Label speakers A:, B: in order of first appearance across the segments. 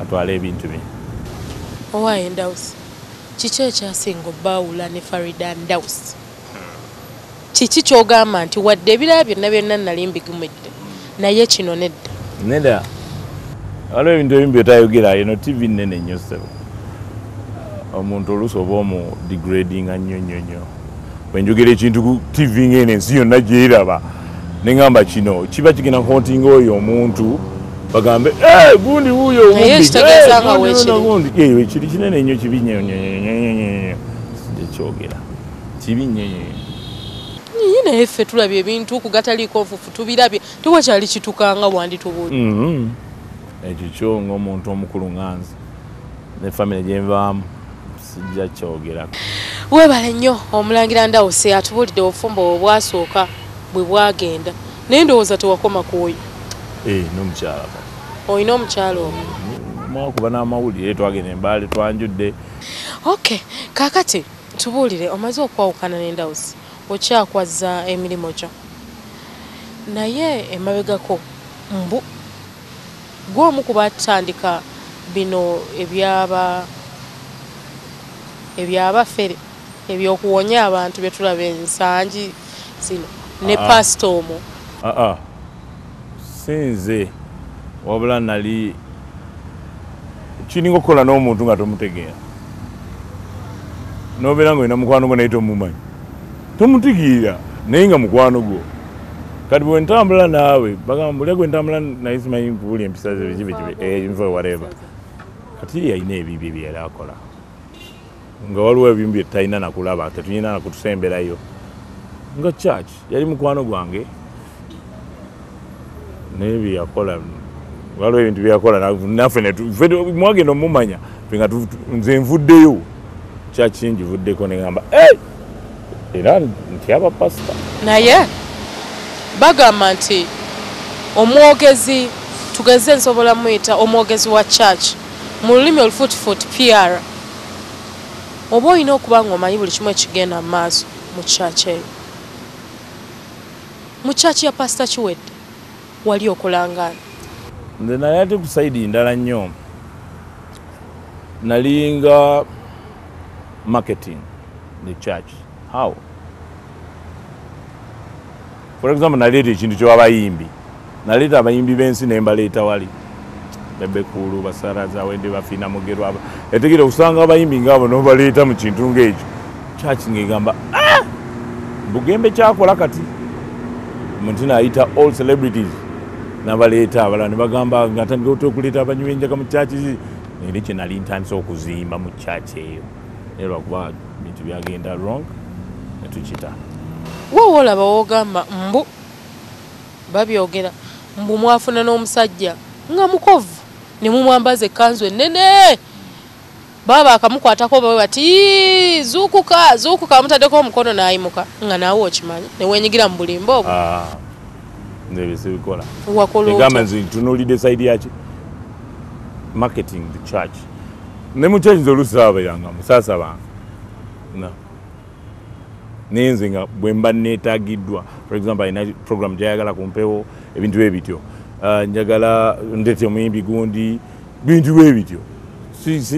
A: atwala ebintu bye.
B: Owaye Ndawusi, kiki ekyasinga obbawula ne Farida Ndawusi? Kiki ky'ogamba nti wadde ebirala byonna nali mbigumidde naye kino nedda?
A: Nedda. Waliwo ebintu ebimu byotayogera eno TV nnene nnyo ssebo. Omuntu oluusi oba omu degradinga nnyo. Bwe njogera ekintu ku TV ng'eno ensi yonna gyeraba ne ngamba kino kiba kigenda kontinga oyo omuntu bagambe gundi wuuyo kiri kinene nnyo kibi nnyo ekyogera kibi nnyo.
B: Naye ffe tulabye ebintu kugataliiko nfufu tubirabye tewakyali kitukanga wanditubuulira.
A: Ekyo kyo ng'omuntu omukulu nganze ne famire gye nvaamu sijja kyogerako.
B: Weebale nnyo Omulangira Ndawusi atubuulidde obufumbo obwasooka bwe bwagenda naye ndowooza tewakoma ku oyo.
A: N'omukyala
B: olina omukyala omwo?
A: Mwakuba n'amawulire twagenda Embaale twanjudde.
B: Okay, kaakati tubuulire omaze okwawukana ne Ndawusi okyakwaza emirimu gyo naye emabegako mbu gw'omu ku batandika bino ebyabafere ebyokuwonya abantu bye tulaba ensangi zino ne pasita omwo.
A: Sinze wabula nali kiringa okukola n'omuntu nga tomutegeera n'obeera ng'olina mukwano gwo naye tomumanyi tomutegeera naye nga mukwano gwo. Kati bwe ntambula naawe bagamba buli gwe ntambula naye simanyi buli empisa ze bibe whatever. Kati yalina ebibye bye yali akola nga waliwo ebimu bye tutalina nakulaba tetulina nakutusemberayo nga church yali mukwano gwange naye bye yakola waliwo ebintu bye yakola naffe mwagenda omumanya nga nze nvuddeyo church ngivuddeko ne ngamba era nti abapasita
B: naye bagamba nti omwogezi tugeze nsobola muyita omwogezi wa church mu lulimi olufuutifuuti PR oba olina okuba ng'omanyi buli kimu ekigenda mu maaso mu church eyo. Mu church ya pasita Kiwedde wali okulangana?
A: Nze nali ate ku sayidi ndala nnyo nalinga marketing the church. How? For example, naleeta ekintu ky'abayimbi naleeta abayimbi b'ensi ne mbaleeta wali Bebe Kulu Basaraza Wende Bafina Mugerwa etegere usanga abayimbi ngabo n'obaleeta mu kintu ng'ekyo church ngegamba bugembe kyakola kati omuntu n'ayita all celebrities n'abaleeta abalala ne bagamba ngatandika okuleeta abanywi b'enjaga mu church naye kye nali ntandise okuzimba mu church eyo naye lwakuba bintu byagenda wrong ne tukita.
B: Wowe olaba wogamba mbu babyogera mbu mwafuna n'omusajja nga mukovu ne mumwambaza ekkanzu ennene baba akamukwatako bawe bati zuukuka mutaddeko omukono n'ayimuka nga naawe okimanyi ne weenyigira mu bulimba obwo.
A: Nebyo sibikola.
B: Wakola
A: egamba nze tunuulidde sayidi yaki marketing the church ne mu church nze oluusi ababeeranga musaasabanga naye nze nga bwe mba neetaagiddwa for example alina program gyayagala ku mpewo ebintu bwe bityo njagala ndete omuyimbi gundi bintu bwe bityo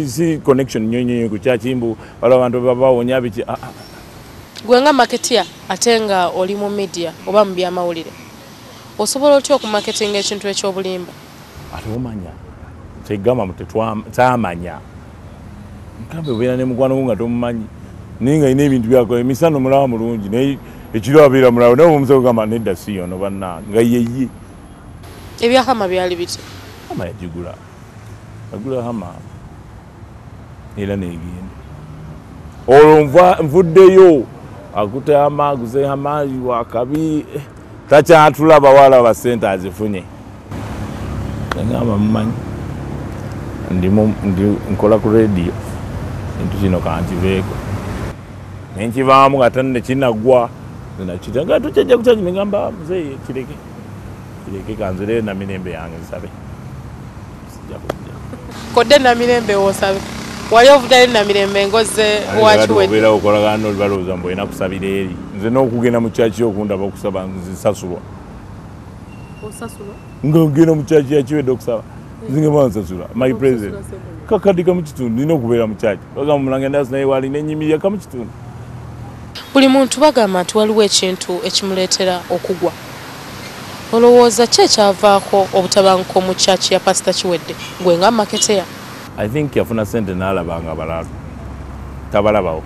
A: si connection nnyo ku church mbu waliwo abantu babawonya biki.
B: Gwe nga marketeer ate nga oli mu media oba mu byamawulire osobola otya okumarketinga ekintu ekyobulimba?
A: Ate omanya tegamba tamanya nkambe obeera ne mukwano gwo nga tomumanyi naye nga alina ebintu byakola emisano mulaba mulungi naye ekiro abeera mulaba naye omusawo gamba nedda si yono banna nga yeye.
B: Ebya Hama byali biti?
A: Hama yagigula agula Hama era neegenda olwo nvuddeyo akuta Hama aguze Hama wakabi takyatulaba walaba ssente azifunye nagamba mumanyi nkola ku radio kintu kino kankiveeko nenkivaamu nga tane kinagwa nakita nga tukyajja kukyaki negamba muzeeyi kireke kanzireyo namirembe yange nsabe sijja kujja
B: kodde namirembe wosabe wali ovuddayo namirembe ngoze wakiwedde
A: obeera okolagana nolibalowooza mbu olina kusabira eri nze n'okugenda mu kyaki okundaba okusaba nzisasulwa
B: osasulwa
A: nga ogenda mu kyaki yakiwedde okusaba nzinge bansasula my president kakadi kamu kitundu nina okubeera mu kyaki bagamba mulange ndazi naye wali n'ennyimira kamu kitundu.
B: Buli muntu bagamba nti waliwo ekintu ekimuleetera okugwa. Olowooza ki ekyavaako obutabanguko mu kyaki ya Pastor Kiwedde gwe nga maketeya?
A: I think yafuna ssente n'alaba nga balala tabalabawo.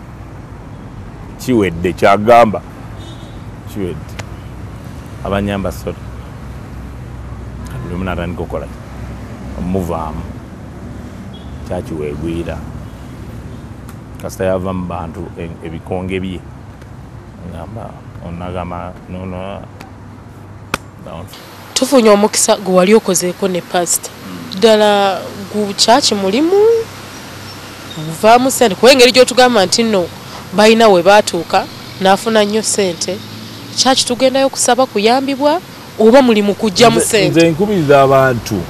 A: Kiwedde kyagamba Kiwedde abanyamba solo buli omu n'atandika okukola omuvaamu kyaki weegwira kasita yava mu bantu ebikonge bye ngamba onagamba nono
B: tufunye omukisa gwe wali okozeeko ne pasita ddala gu kyaki mulimu muvaamu ssente kuba engeri gy'otugamba nti nno balina we baatuuka n'afuna nnyo ssente kyaki tugendayo kusaba kuyambibwa oba mulimu kujjamu ssente?
A: Nze nkubiriza abantu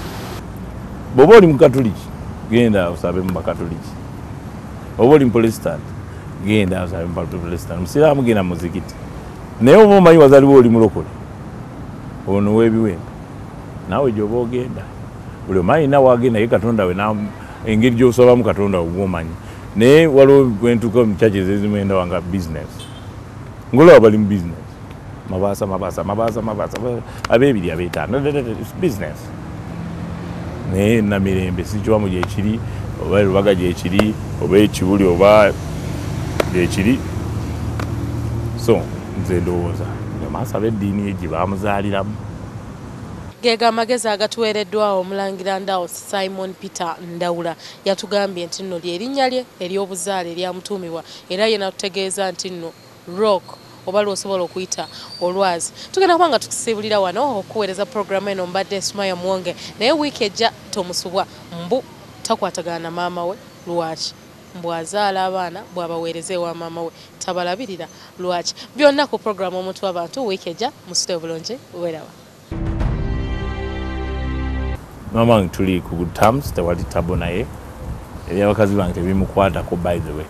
A: bw'oba oli mukatuliki genda osabe mu bakatuliki, oba oli muprotestant genda osabe mu protestant, musiraamu genda muzikiti, naye oba omanyi wazaliwo oli mulokole ono w'ebiwempe naawe gyoba ogenda buli omanyi nawe agenda ye Katonda we engeri gy'osobamu Katonda we gwomanyi. Naye waliwo bwentuuka mu kyaki ezezimu enda wanga business ngolaba bali mu business mabaasa abeebiri abeetaano business naye namirembe sikiwamu gyekiri oba erubaga gyekiri oba ekibuli oba gyekiri. So nze ndowooza maaso ab'eddiini egi baamuzaaliramu.
B: Geega amagezi agatuweereddwawo omulangira Ndawo Simon Peter Ndawula yatugambye nti nno ly'erinnya lye ery'obuzaale eryamutuumibwa era ye natutegeeza nti nno rock oba lw'osobola okuyita olwazi. Tugenda kuba nga tukisibulira wano okuweereza programu eno mbadde Sumaya Muwonge naye wiiki ejja tomusubwa mbu takwatagana na maama we lwaki mbwazaala abaana bw'abaweereza ewa maama we tabalabirira lwaki. Byonna ku programu omuntu w'abantu wiiki ejja musute obulungi weeraba.
A: Mama wange tuli ku good terms tewali tabo naye ebyabakazi bange tebimukwatako by the way.